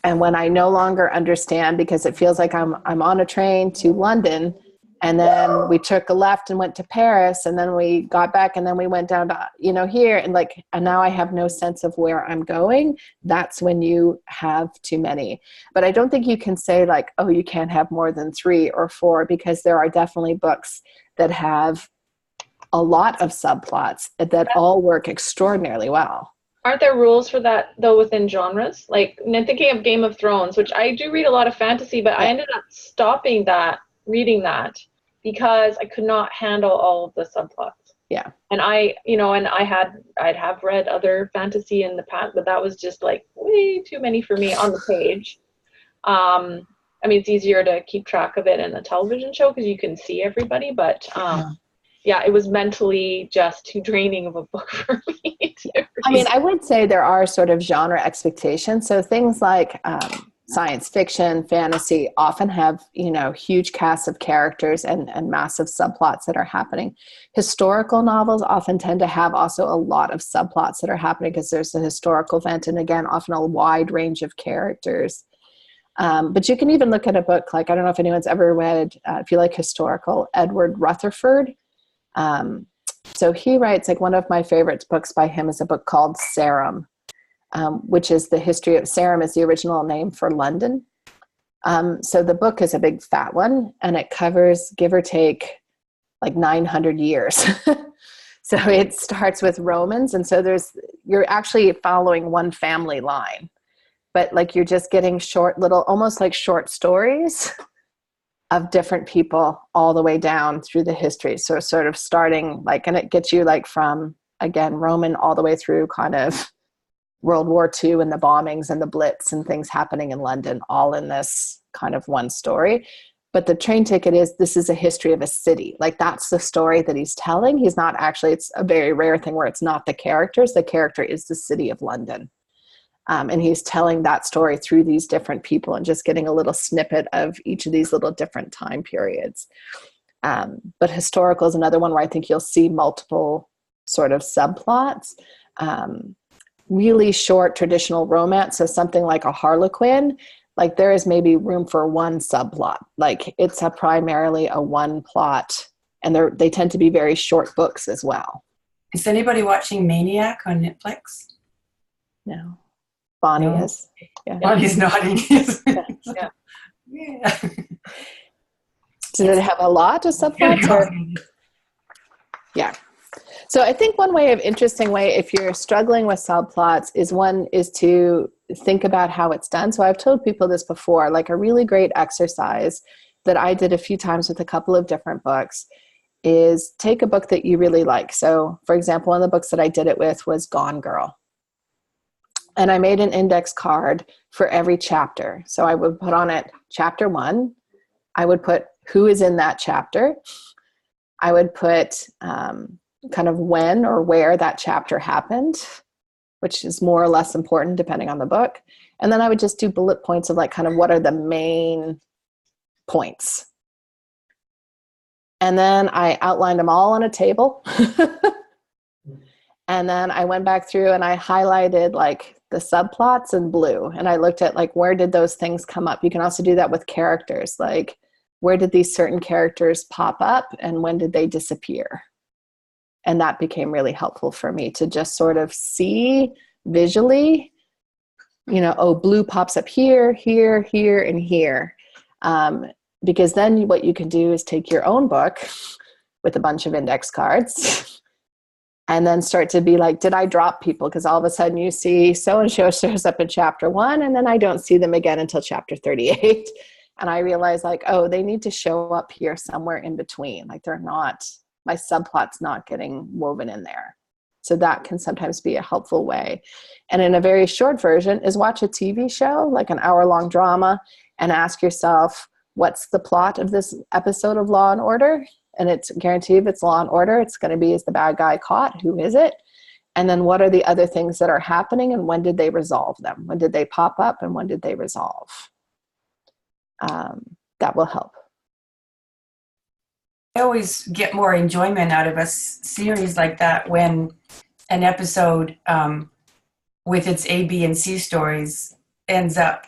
when I no longer understand, because it feels like I'm on a train to London, and then we took a left and went to Paris, and then we got back, and then we went down to, here, and now I have no sense of where I'm going. That's when you have too many. But I don't think you can say you can't have more than 3 or 4, because there are definitely books that have a lot of subplots that all work extraordinarily well. Aren't there rules for that, though, within genres? Like, I'm thinking of Game of Thrones, which I do read a lot of fantasy, but I ended up stopping reading that, because I could not handle all of the subplots. Yeah. And I'd have read other fantasy in the past, but that was just way too many for me on the page. It's easier to keep track of it in a television show because you can see everybody, but it was mentally just too draining of a book for me. I would say there are sort of genre expectations. So things like science fiction, fantasy often have, huge casts of characters and massive subplots that are happening. Historical novels often tend to have also a lot of subplots that are happening because there's a historical event, and again, often a wide range of characters. But you can even look at a book I don't know if anyone's ever read, if you like historical, Edward Rutherford. So he writes, one of my favorite books by him is a book called Sarum, which is the history of Sarum is the original name for London. So the book is a big fat one, and it covers, give or take, 900 years. So it starts with Romans. And so you're actually following one family line. But you're just getting short little, almost like short stories of different people all the way down through the history. So sort of starting and it gets you from, again, Roman all the way through kind of World War II and the bombings and the Blitz and things happening in London, all in this kind of one story. But the train ticket this is a history of a city. That's the story that he's telling. He's not actually, it's a very rare thing where it's not the characters. The character is the city of London. And he's telling that story through these different people and just getting a little snippet of each of these little different time periods. But historical is another one where I think you'll see multiple sort of subplots. Really short traditional romance, so something like a Harlequin, there is maybe room for one subplot. It's primarily a one plot, and they tend to be very short books as well. Is anybody watching Maniac on Netflix? No. Bonnie is. Yeah. Bonnie's nodding. Yeah. Yeah. Does it have a lot of subplots? Yeah. So I think one interesting way, if you're struggling with subplots, is to think about how it's done. So I've told people this before, a really great exercise that I did a few times with a couple of different books is take a book that you really like. So for example, one of the books that I did it with was Gone Girl. And I made an index card for every chapter. So I would put on it chapter 1. I would put who is in that chapter. I would put kind of when or where that chapter happened, which is more or less important depending on the book. And then I would just do bullet points of kind of what are the main points. And then I outlined them all on a table. And then I went back through and I highlighted the subplots in blue. And I looked at where did those things come up? You can also do that with characters. Where did these certain characters pop up and when did they disappear? And that became really helpful for me to just sort of see visually, blue pops up here, here, here, and here. Because then what you can do is take your own book with a bunch of index cards and then start to be like, did I drop people? Because all of a sudden you see so-and-so shows up in chapter 1, and then I don't see them again until chapter 38. And I realize like, oh, they need to show up here somewhere in between. Like they're not, my subplot's not getting woven in there. So that can sometimes be a helpful way. And in a very short version is watch a TV show, like an hour-long drama, and ask yourself, what's the plot of this episode of Law and Order? And it's guaranteed if it's Law and Order, it's going to be, is the bad guy caught? Who is it? And then what are the other things that are happening, and when did they resolve them? When did they pop up, and when did they resolve? That will help. I always get more enjoyment out of a series like that when an episode with its A, B, and C stories ends up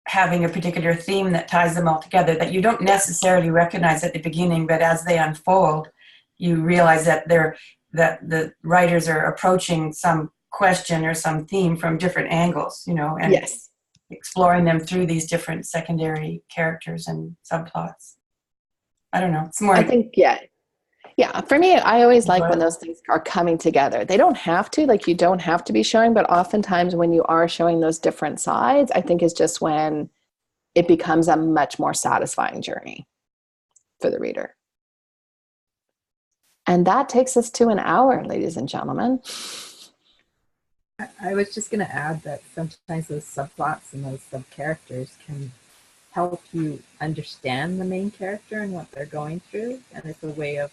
having a particular theme that ties them all together that you don't necessarily recognize at the beginning, but as they unfold, you realize that the writers are approaching some question or some theme from different angles, you know, and yes, exploring them through these different secondary characters and subplots. I don't know. It's more. I think, yeah. For me, I always like when those things are coming together. They don't have to, like you don't have to be showing, but oftentimes when you are showing those different sides, I think is just when it becomes a much more satisfying journey for the reader. And that takes us to an hour, ladies and gentlemen. I was just going to add that sometimes those subplots and those sub-characters can help you understand the main character and what they're going through. And it's a way of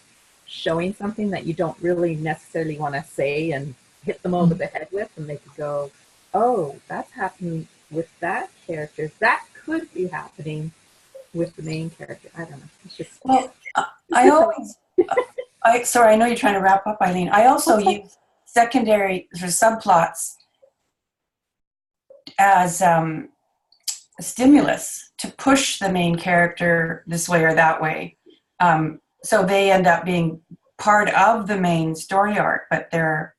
showing something that you don't really necessarily want to say and hit them over the head with, and they could go, oh, that's happening with that character. That could be happening with the main character. I don't know. It's just... Well, sorry, I know you're trying to wrap up, Eileen. I also use secondary or subplots as a stimulus to push the main character this way or that way. So they end up being part of the main story arc, but they're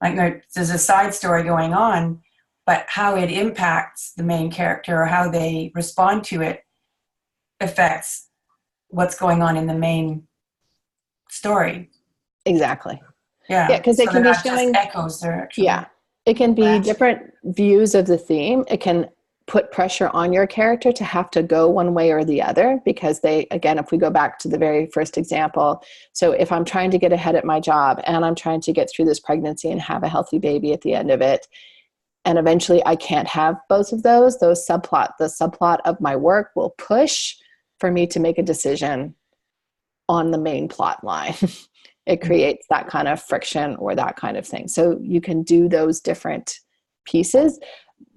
like, there's a side story going on, but how it impacts the main character or how they respond to it affects what's going on in the main story. Exactly. Yeah. Because it can be showing echoes there. Actually. Yeah. It can be different views of the theme. It can put pressure on your character to have to go one way or the other, because they, again, if we go back to the very first example, so if I'm trying to get ahead at my job and I'm trying to get through this pregnancy and have a healthy baby at the end of it, and eventually I can't have both of those, the subplot of my work will push for me to make a decision on the main plot line. It creates that kind of friction or that kind of thing. So you can do those different pieces.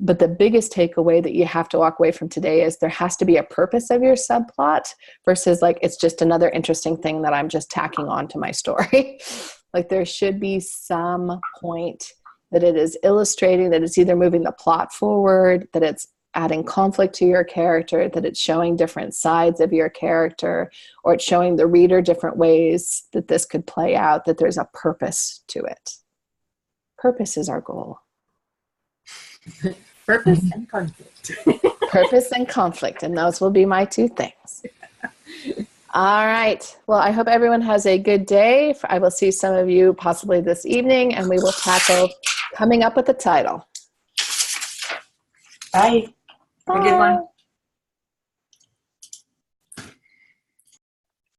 But the biggest takeaway that you have to walk away from today is there has to be a purpose of your subplot versus like it's just another interesting thing that I'm just tacking on to my story. Like there should be some point that it is illustrating, that it's either moving the plot forward, that it's adding conflict to your character, that it's showing different sides of your character, or it's showing the reader different ways that this could play out, that there's a purpose to it. Purpose is our goal. Purpose and conflict. Purpose and conflict, and those will be my two things. All right. Well, I hope everyone has a good day. I will see some of you possibly this evening, and we will tackle coming up with the title. Bye. Bye. Have a good one.